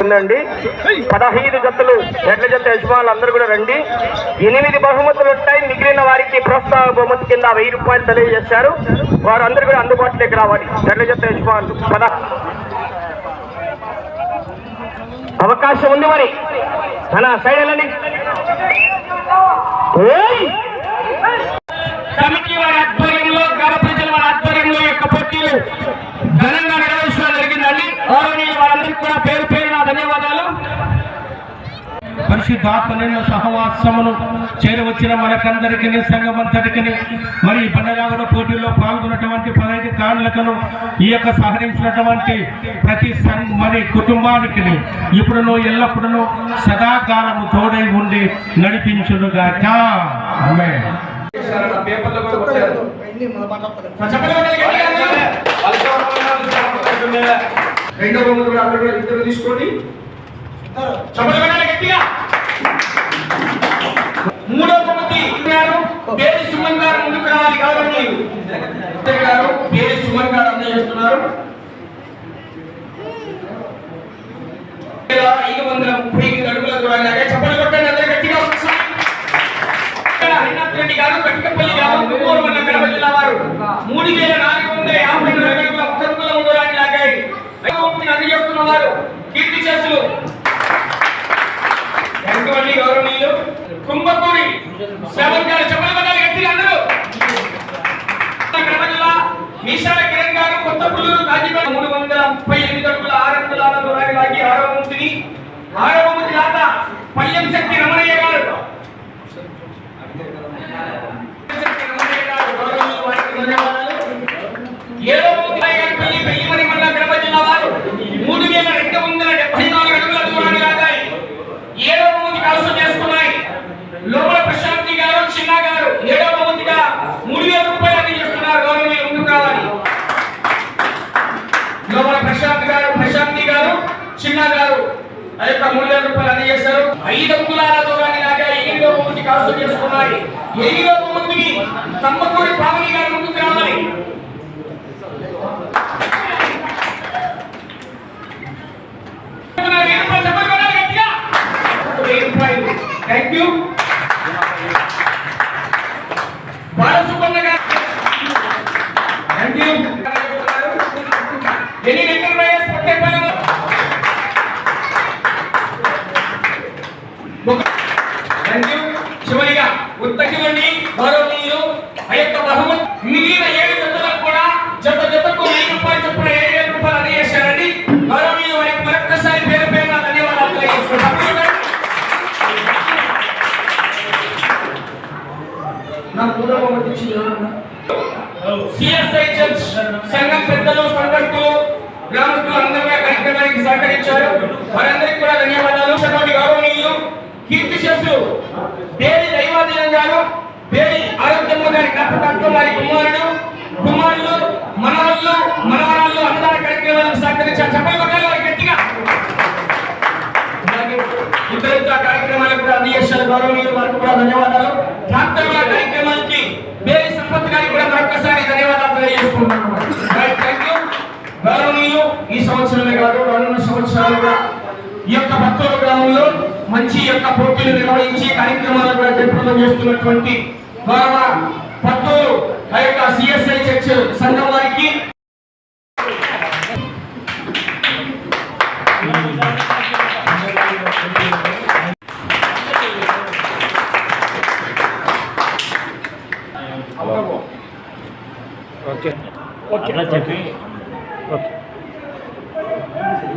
ఉందండి 15 జతలు ఎడ్ల జత యజమానులు అందరూ కూడా రండి. 8 బహుమతులు ఉంటాయి. మిగిలిన వారికి ప్రోత్సాహ బహుమతి కింద 1000 రూపాయలు తెలియజేశారు. వారు అందరూ కూడా అందుబాటులోకి రావాలి. ఎడ్ల జత యజమానులు అవకాశం ఉంది. మరి మన సైడ్ వెళ్ళండి. కమిటీ వారి ఆధ్వర్యంలో, గ్రామ ప్రజల వారి ఆధ్వర్యంలో యొక్క పోటీలు ఘనంగా నిర్వహించడం జరిగిందండి. వారందరికీ కూడా పేరు పేరున ధన్యవాదాలు. పరిశుద్ధాత్మల సహవాసమును చేరవచ్చిన మనకందరికి, సంఘమంతటికి, మరి బండరాగుల పోటీల్లో పాల్గొన్నటువంటి 15 కాండ్లకను ఈ యొక్క సహకరించినటువంటి ప్రతి మరి కుటుంబానికి ఇప్పుడును ఎల్లప్పుడూ సదాకాలము తోడై ఉండి నడిపించునుగాక. ఆమేన్. రెండవ బహుమతి కూడా అందరూ ఇద్దరు తీసుకోండి. మూడవ బహుమతి పేరు సుమన్ గారు ముందుకు రావాలి. గౌరవనీయులు పేరు సుమన్ గారు అందజేస్తున్నారు. 530 అడుగుల దూరంగా చప్పట్లు కొట్టండి అందరూ గట్టిగా. హరినాథ్ రెడ్డి గారు కట్టికపల్లి గ్రామం కుమ్మూరు మండలం కడప జిల్లా వారు 3454 అడుగుల ఉత్తర్వుల దూరాన్ని లాగాయి. అందజేస్తున్న వారు కీర్తి చేసులు ఎంతమంది గౌరవనీయులు కుంభకూరి శ్రవణ్ గారు చెప్పలు కొట్టాలి గట్టిగా అందరూ. కడప జిల్లా మీసాల కిరణ్ గారు కొత్త పుల్లూరు కాజీపేట 338 అడుగుల 6 అంగుళాల దూరాన్ని లాగి 6వ బహుమతి దాత పల్లెం శక్తి రమణయ్య గారు. ఏడవ బహుమతి పెళ్లిమణి మండలం కడప జిల్లా వారు 3274 అడుగుల దూరాన్ని లాగాయి. 7వ బహుమతి కలసం చేసుకున్నాయి. లోపల ప్రశాంతి గారు, చిన్న గారు 7వ బహుమతిగా 3000 రూపాయలు అందజేస్తున్నారు. గౌరవనీయులు ముందుకు రావాలి. లోపల ప్రశాంతి గారు, చిన్న గారు ఆ యొక్క 3000 రూపాయలు అందజేస్తారు. 5 అంగుళాల దూరాన్ని లాగాయి. 8వ బహుమతి కలసం చేసుకున్నాయి. 8వ బహుమతికి తమ్మకూరి పావని గారు ముందుకు రావాలి. Thank you. Balasubbanna garu thank you. ఎన్ని ఎంటర్ప్రైజెస్ థ్యాంక్ యూ. చివరిగా ఉత్తగివండి గౌరవనీయులు ఆ యొక్క బహుమతి మిగిలిన 7 జతలకు కూడా జతకు 1000 రూపాయలు చొప్పున 7000 రూపాయలు అందజేశారండి. గౌరవనీయులు వారికి మరొకసారి పేరు పేరున ధన్యవాదాలు తెలియజేస్తున్నాం. సిఎస్ఐ చర్చ్ సంఘం పెద్దలు, సంఘస్థులు, గ్రామస్తులు అందరూ కార్యక్రమానికి సహకరించారు. వారందరికీ కూడా ధన్యవాదాలు. గౌరవనీయులు కీర్తి చేసులు పేరి దైవాధీనం గారు, పేరి ఆరోగ్యమ్మ గారి జ్ఞాపకార్థం వారి కుమారులు, మనవరాళ్ళు అన్నదాన కార్యక్రమాలకు సహకరించారు. చెప్పలు కొట్టాలి వారికి గట్టిగా. ఇతర కార్యక్రమాలకు కూడా అందజేశారు. గౌరవనీయులు వారికి కూడా ధన్యవాదాలు. ప్రాంతీయ కార్యక్రమానికి పేరి సంపత్ గారికి కూడా మరొకసారి ధన్యవాదాలు తెలియజేసుకుంటున్నాను. Thank you. గౌరవనీయులు ఈ సంవత్సరమే కాదు రానున్న సంవత్సరాలుగా ఈ యొక్క భక్తుల గ్రామంలో మంచి యొక్క పోటీలు నిర్వహించి కార్యక్రమాలు కూడా జరుపుదం చేస్తున్నటువంటి గౌరవ భక్తులు ఆ యొక్క సిఎస్ఐ చర్చ్ సంఘం వారికి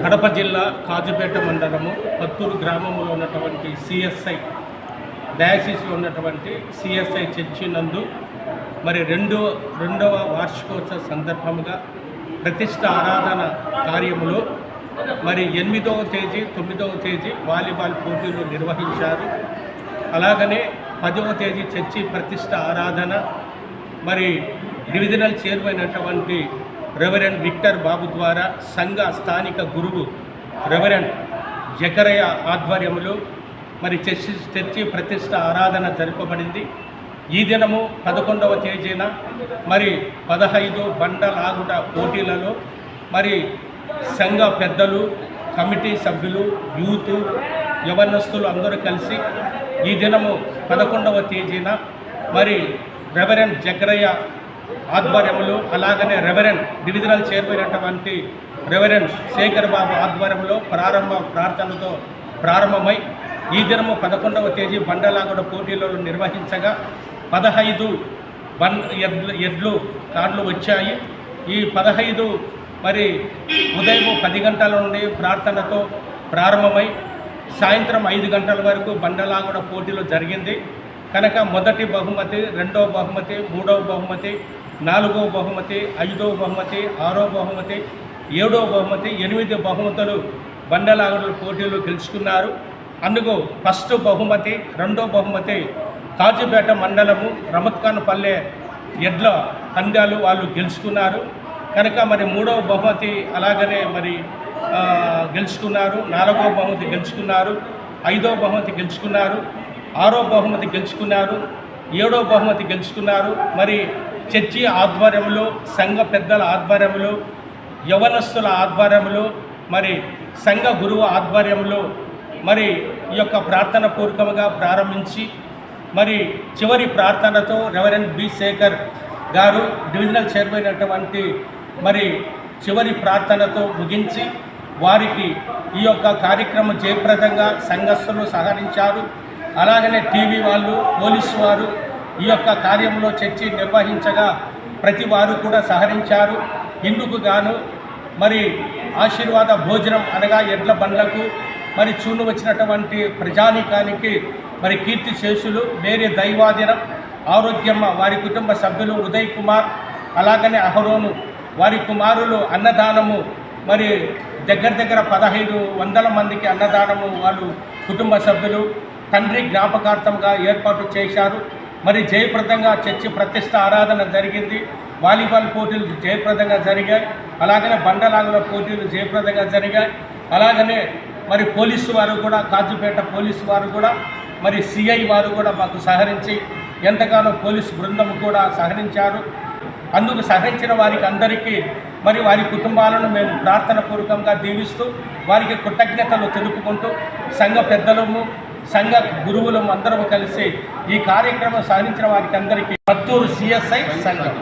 కడప జిల్లా కాజుపేట మండలము పత్తూరు గ్రామంలో ఉన్నటువంటి సిఎస్ఐ డయాసిస్లో ఉన్నటువంటి సిఎస్ఐ చర్చి నందు మరి రెండవ వార్షికోత్సవ సందర్భముగా ప్రతిష్ట ఆరాధన కార్యములో మరి 8వ తేదీ 9వ తేదీ వాలీబాల్ పోటీలు నిర్వహించారు. అలాగనే 10వ తేదీ చర్చి ప్రతిష్ట ఆరాధన మరి డివిజనల్ చైర్మన్ అయినటువంటి రెవరెండ్ విక్టర్ బాబు ద్వారా సంఘ స్థానిక గురువు రెవరెండ్ జకరయ్య ఆధ్వర్యంలో మరి చర్చి ప్రతిష్ట ఆరాధన జరపబడింది. ఈ దినము 11వ తేదీన మరి 15 బండలాగుట పోటీలలో మరి సంఘ పెద్దలు, కమిటీ సభ్యులు, యూత్, యవనస్తులు అందరూ కలిసి ఈ దినము 11వ తేదీన మరి రెవరెండ్ జగ్గరయ్య ఆధ్వర్యంలో, అలాగనే రెవరెండ్ డివిజనల్ చైర్మన్ అటువంటి రెవరెండ్ శేఖర్ బాబు ఆధ్వర్యంలో ప్రార్థనతో ప్రారంభమై ఈ దినము 11వ తేదీ బండలాగుడ పోటీలను నిర్వహించగా 15 ఎడ్లు కార్లు వచ్చాయి. ఈ 15 మరి ఉదయం 10 గంటల నుండి ప్రార్థనతో ప్రారంభమై సాయంత్రం 5 గంటల వరకు బండలాగుడ పోటీలు జరిగింది. కనుక మొదటి బహుమతి, రెండవ బహుమతి, మూడవ బహుమతి, 4వ బహుమతి, 5వ బహుమతి, 6వ బహుమతి, 7వ బహుమతి, 8 బహుమతులు బండలాగుడ పోటీలు గెలుచుకున్నారు. అందుకు ఫస్ట్ బహుమతి, రెండో బహుమతి కాజీపేట మండలము రమత్ఖాన్పల్లె ఎడ్ల పందాలు వాళ్ళు గెలుచుకున్నారు. కనుక మరి 3వ బహుమతి అలాగనే మరి గెలుచుకున్నారు, 4వ బహుమతి గెలుచుకున్నారు, 5వ బహుమతి గెలుచుకున్నారు, 6వ బహుమతి గెలుచుకున్నారు, 7వ బహుమతి గెలుచుకున్నారు. మరి చర్చి ఆధ్వర్యంలో, సంఘ పెద్దల ఆధ్వర్యంలో, యవనస్తుల ఆధ్వర్యంలో, మరి సంఘ గురువు ఆధ్వర్యంలో మరి ఈ యొక్క ప్రార్థన పూర్వకంగా ప్రారంభించి మరి చివరి ప్రార్థనతో రెవరెండ్ బి శేఖర్ గారు డివిజనల్ చైర్మన్ అటువంటి మరి చివరి ప్రార్థనతో ముగించి వారికి ఈ యొక్క కార్యక్రమం జయప్రదంగా సంఘస్థులు సహకరించారు. అలాగనే టీవీ వాళ్ళు, పోలీసు వారు ఈ యొక్క కార్యంలో చర్చి నిర్వహించగా ప్రతి వారు కూడా సహకరించారు. ఇందుకు గాను మరి ఆశీర్వాద భోజనం అనగా ఎడ్ల బండ్లకు మరి చూడు వచ్చినటువంటి ప్రజానీకానికి మరి కీర్తి శేషులు, వేరే దైవాధీనం, ఆరోగ్యమ్మ వారి కుటుంబ సభ్యులు, ఉదయ్ కుమార్ అలాగనే అహరోను వారి కుమారులు అన్నదానము మరి దగ్గర 1500 మందికి అన్నదానము వాళ్ళు కుటుంబ సభ్యులు తండ్రి జ్ఞాపకార్థంగా ఏర్పాటు చేశారు. మరి జయప్రదంగా చర్చి ప్రతిష్ట ఆరాధన జరిగింది. వాలీబాల్ పోటీలు జయప్రదంగా జరిగాయి. అలాగనే బండలాగుల పోటీలు జయప్రదంగా జరిగాయి. అలాగనే మరి పోలీసు వారు కూడా, కాజీపేట పోలీసు వారు కూడా, మరి సిఐ వారు కూడా మాకు సహకరించి ఎంతగానో పోలీసు బృందం కూడా సహకరించారు. అందుకు సహకరించిన వారికి అందరికీ మరి వారి కుటుంబాలను మేము ప్రార్థన పూర్వకంగా దీవిస్తూ వారికి కృతజ్ఞతలు తెలుపుకుంటూ సంఘ పెద్దలము, సంఘ గురువులము అందరము కలిసి ఈ కార్యక్రమం సాధించిన వారికి అందరికీ పత్తూరు CSI సంఘం.